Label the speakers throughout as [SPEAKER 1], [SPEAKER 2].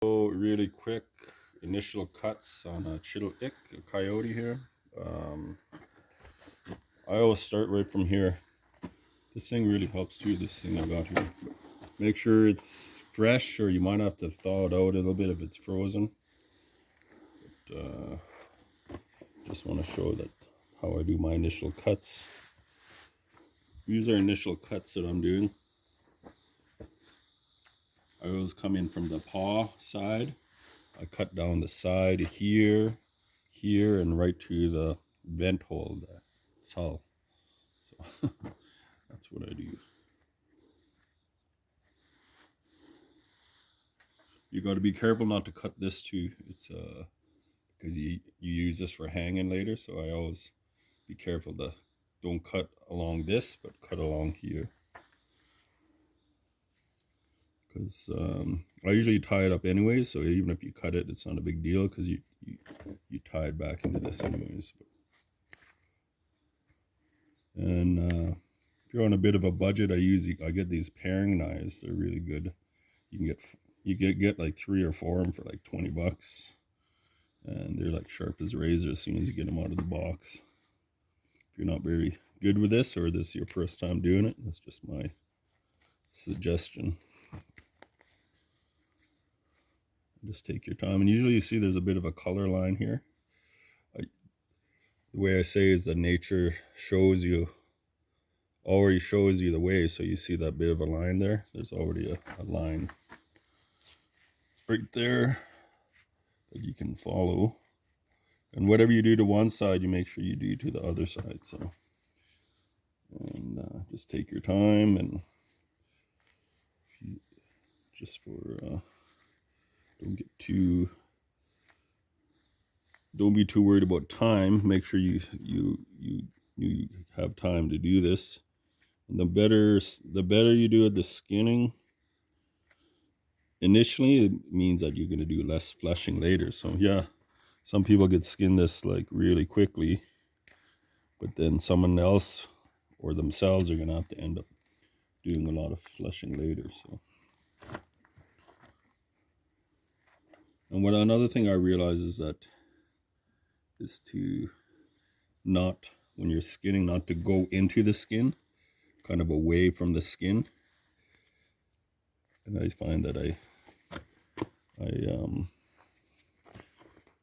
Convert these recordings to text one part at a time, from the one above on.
[SPEAKER 1] So really quick initial cuts on a Coyote here. I always start right from here. This thing really helps too, this thing I got here. Make sure it's fresh, or you might have to thaw it out a little bit if it's frozen. But, just want to show that how I do my initial cuts. These are initial cuts that I'm doing. I always come in from the paw side. I cut down the side here, and right to the vent hole, that's all. So that's what I do. You got to be careful not to cut this too. It's because you use this for hanging later. So I always be careful to don't cut along this, but cut along here. Because I usually tie it up anyways, so even if you cut it, it's not a big deal because you tie it back into this anyways. And if you're on a bit of a budget, I get these paring knives. They're really good. You get like 3 or 4 of them for like $20, and they're like sharp as razor as soon as you get them out of the box. If you're not very good with this, or this is your first time doing it, that's just my suggestion. Just take your time, and usually you see there's a bit of a color line here. The way I say is that nature already shows you the way, so you see that bit of a line there. There's already a line right there that you can follow, and whatever you do to one side, you make sure you do to the other side. So, and just take your time, and just for don't be too worried about time. Make sure you have time to do this. And the better you do at the skinning initially, it means that you're going to do less fleshing later. So yeah, some people get skinned this like really quickly, but then someone else or themselves are going to have to end up doing a lot of fleshing later. So, and another thing I realize is to not, when you're skinning, not to go into the skin, kind of away from the skin. And I find that I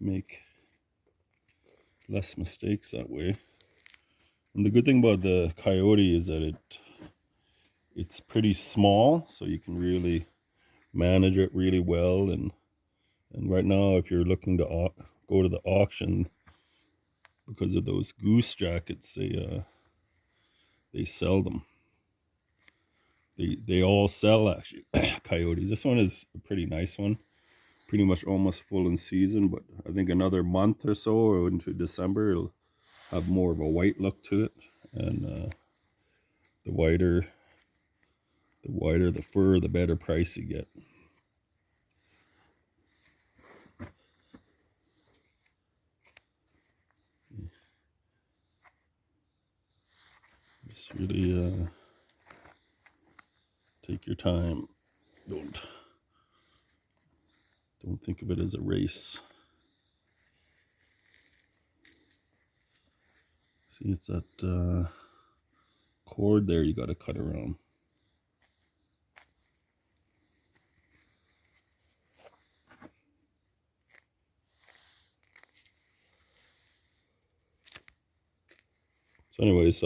[SPEAKER 1] make less mistakes that way. And the good thing about the Coyote is that it's pretty small, so you can really manage it really well. And right now, if you're looking to go to the auction, because of those goose jackets, they sell them. They all sell, actually, Coyotes. This one is a pretty nice one, pretty much almost full in season, but I think another month or so, or into December, it'll have more of a white look to it. And the whiter the fur, the better price you get. Just really take your time. Don't think of it as a race. See, it's that cord there you got to cut around. So anyways,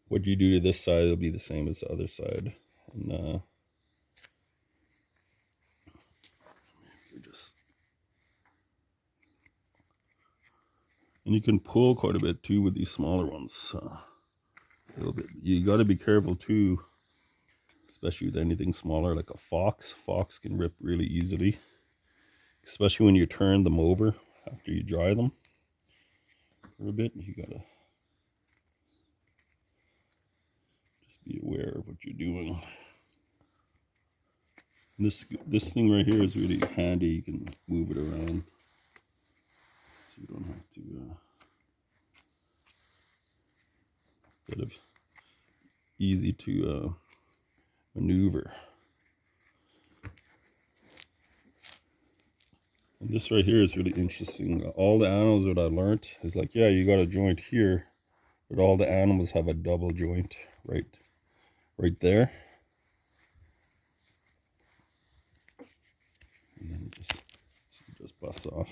[SPEAKER 1] what you do to this side will be the same as the other side. And you can pull quite a bit too with these smaller ones. A little bit. You got to be careful too, especially with anything smaller like a fox. Fox can rip really easily, especially when you turn them over after you dry them for a bit. You gotta just be aware of what you're doing. And this thing right here is really handy. You can move it around, so you don't have to. Instead of easy to maneuver. And this right here is really interesting. All the animals that I learned is like, yeah, you got a joint here, but all the animals have a double joint right there. And then it just busts off.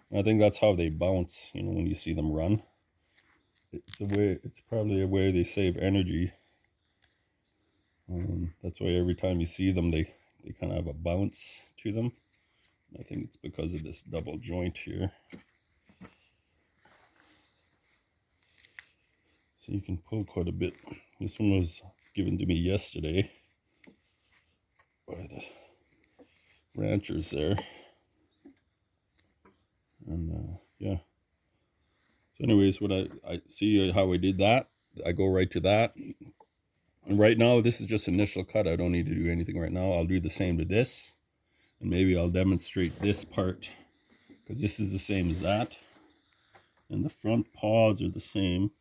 [SPEAKER 1] And I think that's how they bounce, you know, when you see them run. It's probably a way they save energy. That's why every time you see them, they kind of have a bounce to them. I think it's because of this double joint here. So you can pull quite a bit. This one was given to me yesterday by the ranchers there. And yeah. So anyways, what I see how I did that. I go right to that. And right now, this is just initial cut. I don't need to do anything right now. I'll do the same to this. And maybe I'll demonstrate this part, because this is the same as that. And the front paws are the same.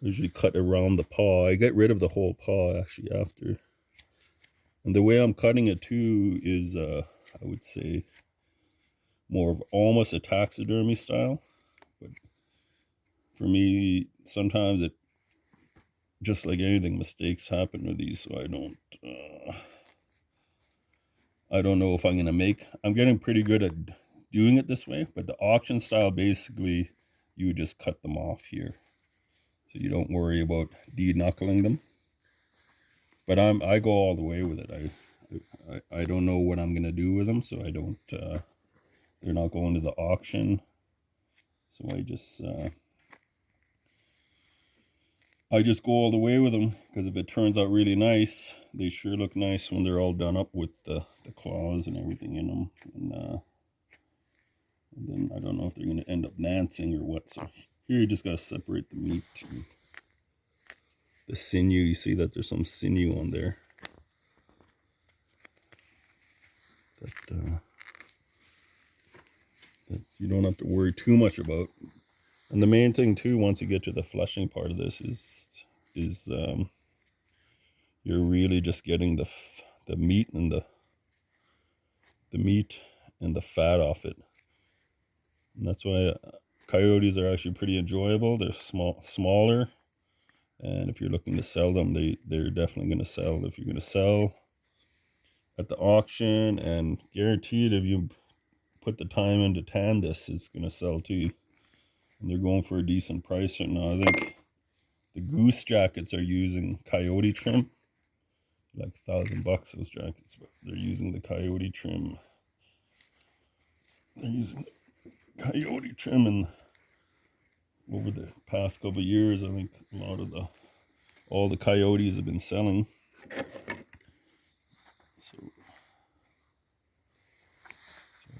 [SPEAKER 1] I usually cut around the paw. I get rid of the whole paw actually after. And the way I'm cutting it too is, I would say, more of almost a taxidermy style. But for me, sometimes it, just like anything, mistakes happen with these, so I don't know if I'm gonna make. I'm getting pretty good at doing it this way, but the auction style, basically, you just cut them off here, so you don't worry about de-knuckling them. But I go all the way with it. I don't know what I'm gonna do with them, so I don't. They're not going to the auction, so I just go all the way with them, because if it turns out really nice, they sure look nice when they're all done up with the claws and everything in them. And then I don't know if they're going to end up dancing or what. So here you just got to separate the meat and the sinew. You see that there's some sinew on there that you don't have to worry too much about. And the main thing too, once you get to the fleshing part of this, is you're really just getting the meat and the fat off it. And that's why coyotes are actually pretty enjoyable. They're smaller, and if you're looking to sell them, they're definitely going to sell. If you're going to sell at the auction, and guaranteed if you put the time in to tan this, it's going to sell too. And they're going for a decent price right now. I think the goose jackets are using coyote trim, like $1,000 those jackets, but they're using the coyote trim. They're using the coyote trim, and over the past couple of years, I think a lot of all the coyotes have been selling. So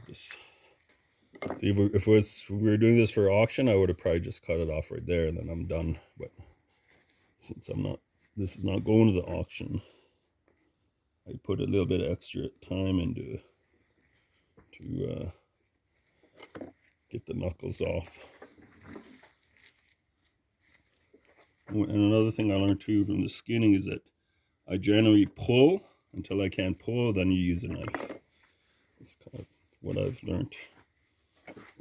[SPEAKER 1] just see, if we were doing this for auction, I would have probably just cut it off right there and then I'm done. But since this is not going to the auction, I put a little bit of extra time into to get the knuckles off. And another thing I learned too from the skinning is that I generally pull until I can't pull, then you use a knife. It's kind of what I've learned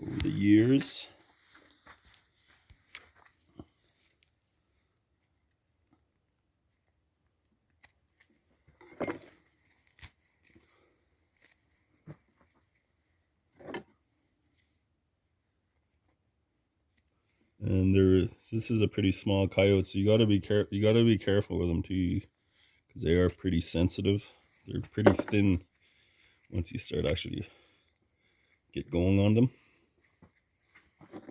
[SPEAKER 1] over the years. And this is a pretty small coyote, so you got to be careful with them too, because they are pretty sensitive. They're pretty thin once you start actually get going on them.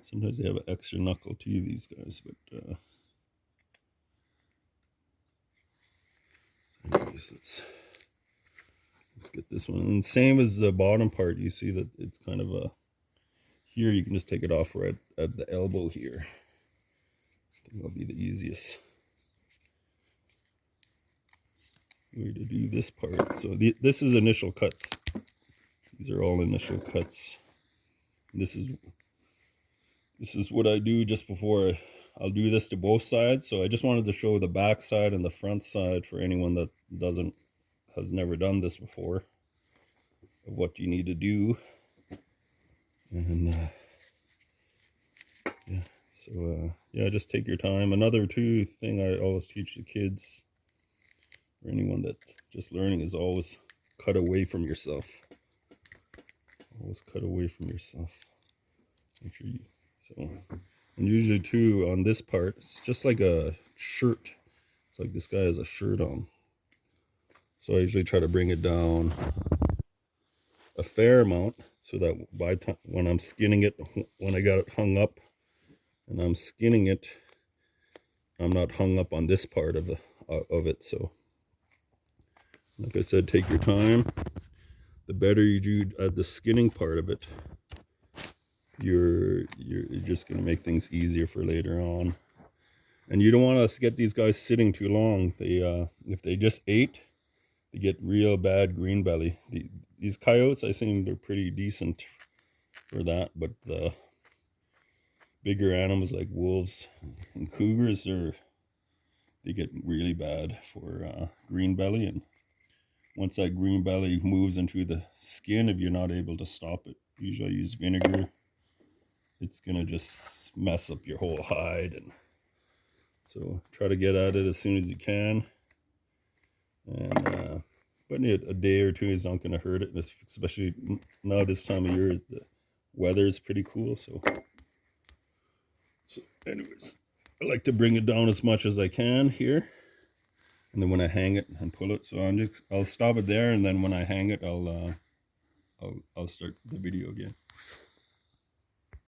[SPEAKER 1] Sometimes they have an extra knuckle too, these guys, but anyways, let's get this one. And same as the bottom part, you see that it's kind of a, here you can just take it off right at the elbow here. I think that'll be the easiest way to do this part. So this is initial cuts. These are all initial cuts. This is what I do just before I'll do this to both sides. So I just wanted to show the back side and the front side for anyone that has never done this before of what you need to do. And yeah, so yeah, just take your time. Another thing I always teach the kids, or anyone that just learning, is always cut away from yourself. Always cut away from yourself. Make sure you, so, and usually too, on this part, it's just like a shirt. It's like this guy has a shirt on. So I usually try to bring it down a fair amount, so that by time when I'm skinning it, when I got it hung up and I'm skinning it, I'm not hung up on this part of it. So like I said, take your time. The better you do at the skinning part of it, you're just going to make things easier for later on. And you don't want to get these guys sitting too long. They if they just ate, they get real bad green belly. These coyotes, I think they're pretty decent for that, but the bigger animals like wolves and cougars, they get really bad for green belly. And once that green belly moves into the skin, if you're not able to stop it, usually I use vinegar, it's gonna just mess up your whole hide. And so try to get at it as soon as you can. And but a day or two is not going to hurt it, especially now this time of year. The weather is pretty cool. So anyways, I like to bring it down as much as I can here, and then when I hang it and pull it, so I'll stop it there, and then when I hang it, I'll start the video again.